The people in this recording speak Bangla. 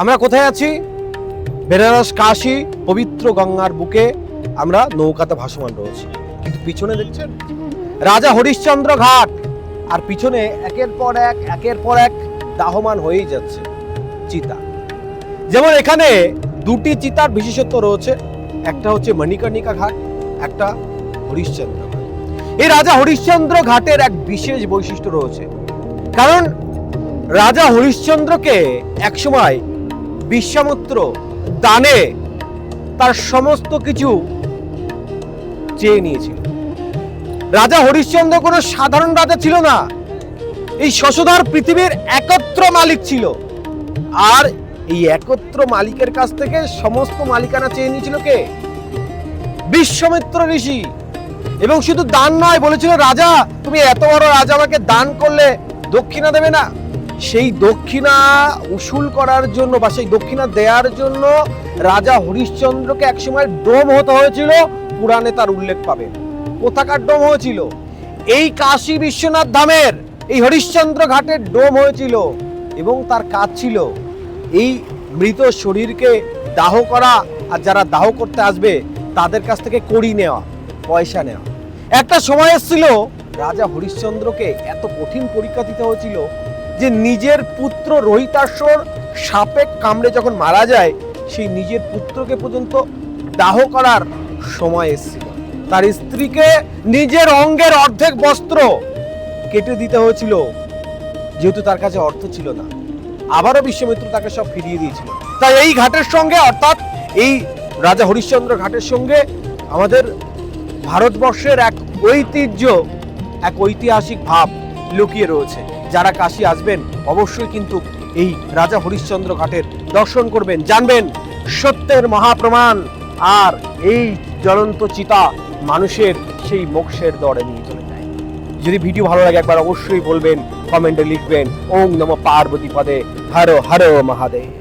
আমরা কোথায় আছি? বেনারস কাশী পবিত্র গঙ্গার বুকে আমরা নৌকাতে ভাসমান রয়েছি, কিন্তু পিছনে দেখছেন রাজা হরিশ্চন্দ্র ঘাট, আর পিছনে একের পর এক দাহমান হয়েই যাচ্ছে চিতা। যেমন এখানে দুটি চিতার বিশেষত্ব রয়েছে, একটা হচ্ছে মণিকর্ণিকা ঘাট, একটা হরিশ্চন্দ্র ঘাট। এই রাজা হরিশ্চন্দ্র ঘাটের এক বিশেষ বৈশিষ্ট্য রয়েছে, কারণ রাজা হরিশ্চন্দ্রকে একসময় বিশ্বামিত্র দানে তার সমস্ত কিছু চেয়ে নিয়েছিল। রাজা হরিশ্চন্দ্র কোনো সাধারণ রাজা ছিল না, এই শশধর পৃথিবীর একত্র মালিক ছিল, আর এই একত্র মালিকের কাছ থেকে সমস্ত মালিকানা চেয়ে নিয়েছিল কে? বিশ্বামিত্র ঋষি। এবং শুধু দান নয়, বলেছিল রাজা তুমি এত বড় রাজা, আমাকে দান করলে দক্ষিণা দেবে না? সেই দক্ষিণা উসুল করার জন্য বা সেই দক্ষিণা দেওয়ার জন্য রাজা হরিশ্চন্দ্রকে একসময় ডোম হতে হয়েছিল। পুরাণে তার উল্লেখ পাবেন। কোথাকার ডোম হয়েছিল? এই কাশী বিশ্বনাথ ধামের এই হরিশ্চন্দ্র ঘাটের ডোম হয়েছিল, এবং তার কাজ ছিল এই মৃত শরীরকে দাহ করা, আর যারা দাহ করতে আসবে তাদের কাছ থেকে কড়ি নেওয়া, পয়সা নেওয়া। একটা সময় এসেছিল রাজা হরিশ্চন্দ্রকে এত কঠিন পরীক্ষা দিতে হয়েছিল যে নিজের পুত্র রোহিতাশ্বর সাপে কামড়ে যখন মারা যায়, সেই নিজের পুত্রকে পর্যন্ত দাহ করার সময় এসেছিল। তার স্ত্রীকে নিজের অঙ্গের অর্ধেক বস্ত্র কেটে দিতে হয়েছিল, যেহেতু তার কাছে অর্থ ছিল না। আবারও বিশ্বামিত্র তাকে সব ফিরিয়ে দিয়েছিল। তাই এই ঘাটের সঙ্গে, অর্থাৎ এই রাজা হরিশ্চন্দ্র ঘাটের সঙ্গে আমাদের ভারতবর্ষের এক ঐতিহ্য, এক ঐতিহাসিক ভাব লুকিয়ে রয়েছে। যারা কাশী আসবেন অবশ্যই কিন্তু এই রাজা হরিশ্চন্দ্র ঘাটের দর্শন করবেন, জানবেন সত্যের মহাপ্রমাণ, আর এই জ্বলন্ত চিতা মানুষের সেই মোক্ষের দরে নিয়ে চলে যায়। যদি ভিডিও ভালো লাগে একবার অবশ্যই বলবেন, কমেন্টে লিখবেন ওম নমঃ পার্বতী পদে হর হর মহাদেব।